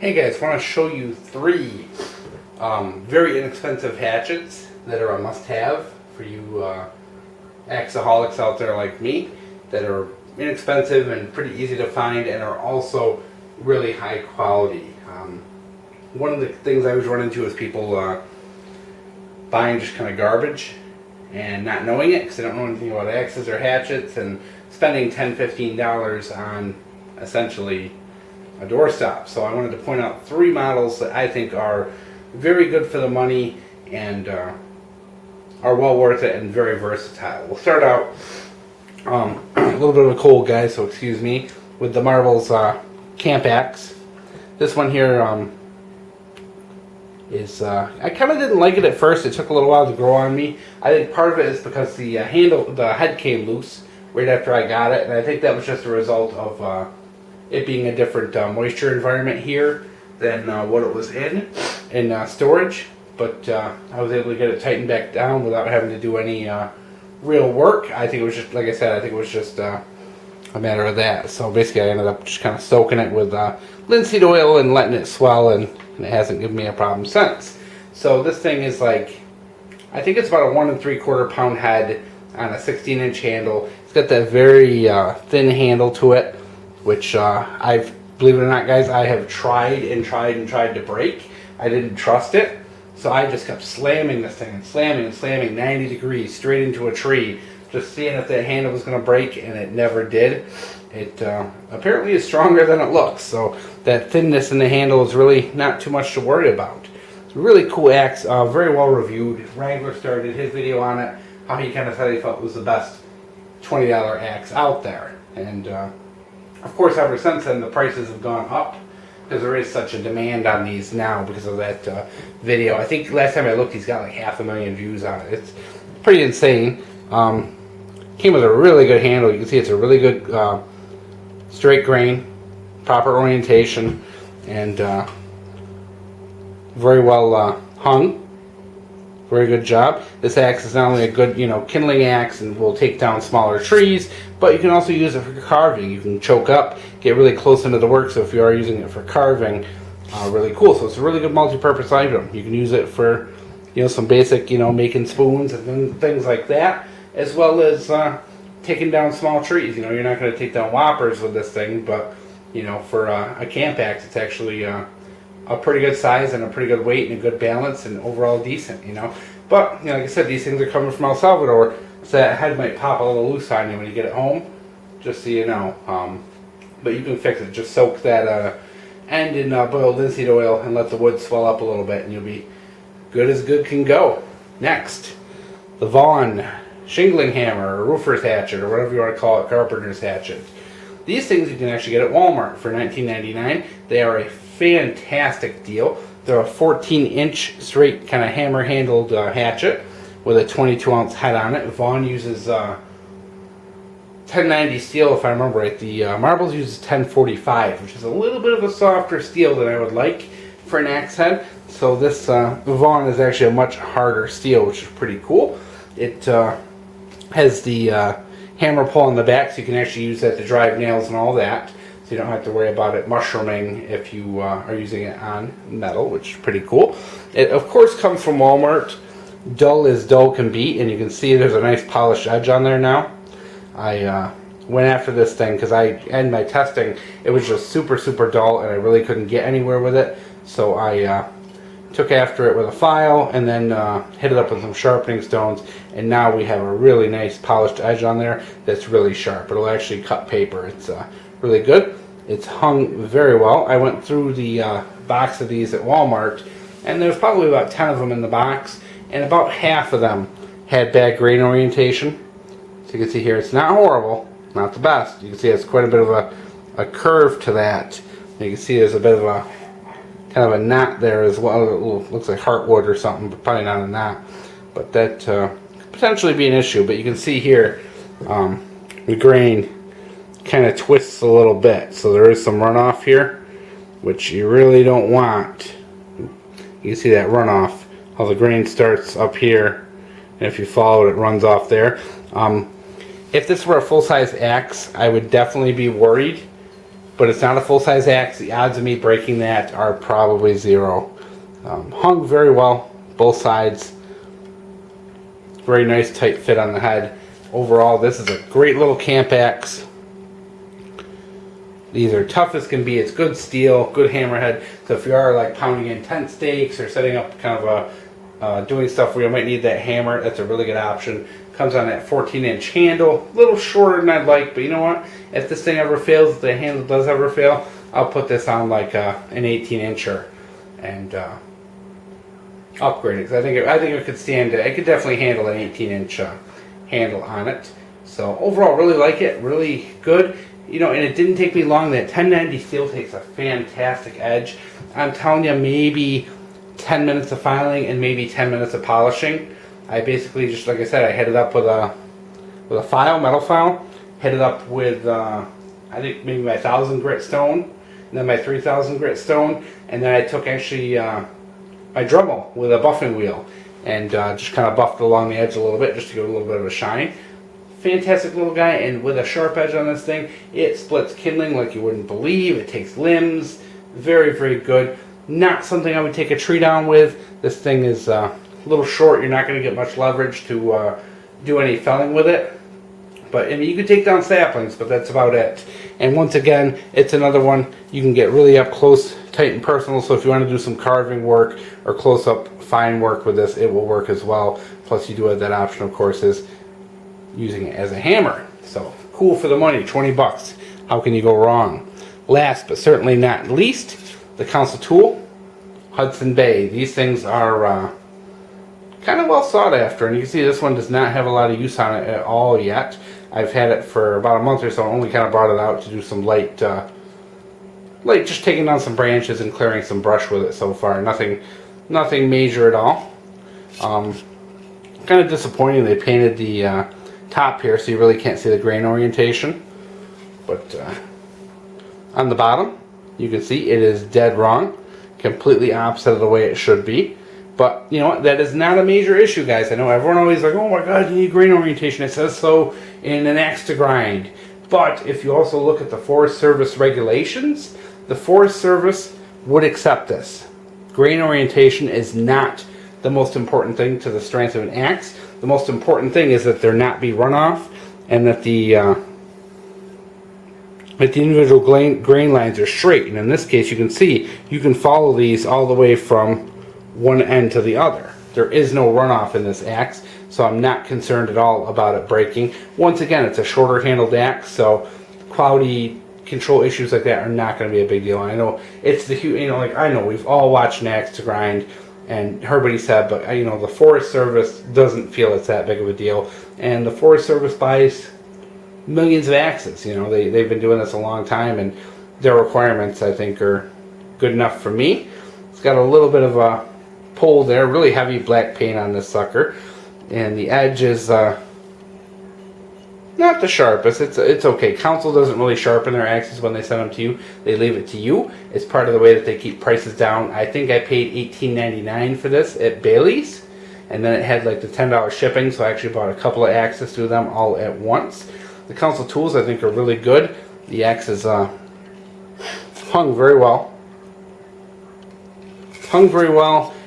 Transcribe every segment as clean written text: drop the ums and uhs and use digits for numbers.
Hey guys, I want to show you three very inexpensive hatchets that are a must-have for you axeholics out there like me, that are inexpensive and pretty easy to find and are also really high quality. One of the things I always run into is people buying just kind of garbage and not knowing it because they don't know anything about axes or hatchets, and spending $10, $15 on essentially a doorstop. So I wanted to point out three models that I think are very good for the money and are well worth it and very versatile. We'll start out a little bit of a cold, guys, so excuse me, with the Marvel's Camp Axe. This one here is I kind of didn't like it at first. It took a little while to grow on me. I think part of it is because the head came loose right after I got it, and I think that was just a result of it being a different moisture environment here than what it was in storage. But I was able to get it tightened back down without having to do any real work. I think it was just, like I said, I think it was just a matter of that. So basically I ended up just kind of soaking it with linseed oil and letting it swell, and it hasn't given me a problem since. So this thing is like, I think it's about a 1 3/4 pound head on a 16-inch handle. It's got that very thin handle to it, which believe it or not, guys, I have tried to break. I didn't trust it, so I just kept slamming this thing and slamming 90 degrees straight into a tree, just seeing if that handle was going to break, and it never did. It apparently is stronger than it looks, so that thinness in the handle is really not too much to worry about. It's a really cool axe, very well reviewed. Wrangler started his video on it, how he kind of said he felt it was the best $20 axe out there, and of course, ever since then, the prices have gone up because there is such a demand on these now because of that video. I think last time I looked, he's got like 500,000 views on it. It's pretty insane. Came with a really good handle. You can see it's a really good straight grain, proper orientation, and very well hung. Very good job. This axe is not only a good, kindling axe and will take down smaller trees, but you can also use it for carving. You can choke up, get really close into the work, so if you are using it for carving, really cool. So it's a really good multi-purpose item. You can use it for, some basic, making spoons and things like that, as well as taking down small trees. You're not going to take down whoppers with this thing, but, for a camp axe, it's actually a pretty good size and a pretty good weight and a good balance and overall decent, But, like I said, these things are coming from El Salvador, so that head might pop a little loose on you when you get it home, just so you know. But you can fix it. Just soak that end in boiled linseed oil and let the wood swell up a little bit, and you'll be good as good can go. Next, the Vaughan shingling hammer, or roofer's hatchet, or whatever you want to call it, carpenter's hatchet. These things you can actually get at Walmart for $19.99. They are a fantastic deal. They're a 14-inch straight kind of hammer-handled hatchet with a 22-ounce head on it. Vaughan uses 1090 steel, if I remember right. The Marbles uses 1045, which is a little bit of a softer steel than I would like for an axe head. So this Vaughan is actually a much harder steel, which is pretty cool. It has the hammer pull on the back, so you can actually use that to drive nails and all that. So you don't have to worry about it mushrooming if you are using it on metal, which is pretty cool. It, of course, comes from Walmart. Dull as dull can be, and you can see there's a nice polished edge on there now. I went after this thing because in my testing, it was just super, super dull, and I really couldn't get anywhere with it. So I took after it with a file and then hit it up with some sharpening stones, and now we have a really nice polished edge on there that's really sharp. It'll actually cut paper. It's really good. It's hung very well. I went through the box of these at Walmart, and there's probably about 10 of them in the box, and about half of them had bad grain orientation. So you can see here, it's not horrible, not the best. You can see it's quite a bit of a curve to that. You can see there's a bit of a kind of a knot there as well. It looks like heartwood or something, but probably not a knot. But that could potentially be an issue. But you can see here, the grain kind of twists a little bit, so there is some runoff here, which you really don't want. You can see that runoff, how the grain starts up here, and if you follow it, it runs off there. If this were a full-size axe, I would definitely be worried but it's not a full-size axe. The odds of me breaking that are probably zero. Hung very well, both sides. Very nice tight fit on the head. Overall, this is a great little camp axe. These are tough as can be. It's good steel, good hammerhead. So if you are like pounding in tent stakes or setting up kind of a doing stuff where you might need that hammer, that's a really good option. Comes on that 14-inch handle, a little shorter than I'd like, but you know what? If this thing ever fails, if the handle does ever fail, I'll put this on like an 18-incher and upgrade it. Because I think it could stand it. It could definitely handle an 18-inch handle on it. So overall, really like it. Really good. You know, and it didn't take me long. That 1090 steel takes a fantastic edge. I'm telling you, maybe 10 minutes of filing and maybe 10 minutes of polishing. I basically just, like I said, I hit it up with a metal file. Hit it up with I think maybe my 1000 grit stone, and then my 3000 grit stone, and then I took actually my Dremel with a buffing wheel and just kind of buffed along the edge a little bit just to give it a little bit of a shine. Fantastic little guy, and with a sharp edge on this thing, it splits kindling like you wouldn't believe. It takes limbs. Very, very good. Not something I would take a tree down with. This thing is a little short. You're not going to get much leverage to do any felling with it. But I mean, you can take down saplings, but that's about it. And once again, it's another one you can get really up close, tight, and personal. So if you want to do some carving work or close-up fine work with this, it will work as well. Plus, you do have that option, of course, is using it as a hammer. So cool for the money, 20 bucks. How can you go wrong? Last but certainly not least, the council tool, Hudson Bay. These things are kind of well sought after, and you can see this one does not have a lot of use on it at all yet. I've had it for about a month or so. I only kind of brought it out to do some light just taking down some branches and clearing some brush with it so far. Nothing major at all. Kind of disappointing they painted the top here so you really can't see the grain orientation, but on the bottom you can see it is dead wrong, completely opposite of the way it should be. But you know what, that is not a major issue, guys. I know everyone always like, oh my god, you need grain orientation, it says so in an axe to grind. But if you also look at the Forest Service regulations, the Forest Service would accept this. Grain orientation is not the most important thing to the strength of an axe. The most important thing is that there not be runoff, and that the individual grain lines are straight. And in this case, you can see you can follow these all the way from one end to the other. There is no runoff in this axe, so I'm not concerned at all about it breaking. Once again, it's a shorter handled axe, so quality control issues like that are not going to be a big deal. I know it's the like I know we've all watched an axe to grind and heard what he said, but you know, the Forest Service doesn't feel it's that big of a deal, and the Forest Service buys millions of axes. You know, they've been doing this a long time, and their requirements, I think, are good enough for me. It's got a little bit of a pull there, really heavy black paint on this sucker, and the edge is not the sharpest. It's okay. Council doesn't really sharpen their axes when they send them to you. They leave it to you. It's part of the way that they keep prices down. I think I paid $18.99 for this at Bailey's, and then it had like the $10 shipping, so I actually bought a couple of axes through them all at once. The council tools, I think, are really good. The axe is hung very well.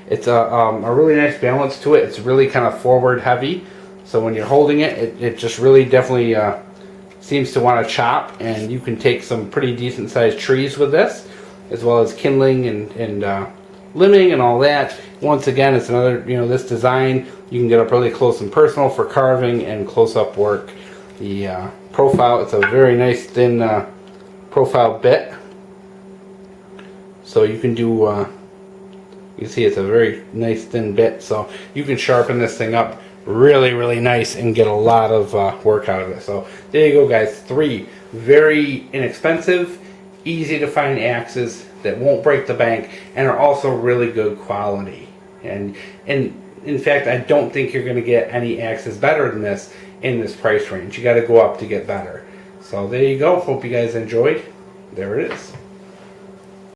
It's a really nice balance to it. It's really kind of forward heavy. So when you're holding it, it just really definitely seems to want to chop, and you can take some pretty decent sized trees with this, as well as kindling and limbing and all that. Once again, it's another, this design, you can get up really close and personal for carving and close-up work. The profile, it's a very nice thin profile bit. So you can do, you see it's a very nice thin bit, so you can sharpen this thing up really, really nice and get a lot of work out of it. So there you go, guys. 3 very inexpensive, easy to find axes that won't break the bank and are also really good quality. And in fact, I don't think you're going to get any axes better than this in this price range. You got to go up to get better. So there you go. Hope you guys enjoyed. There it is.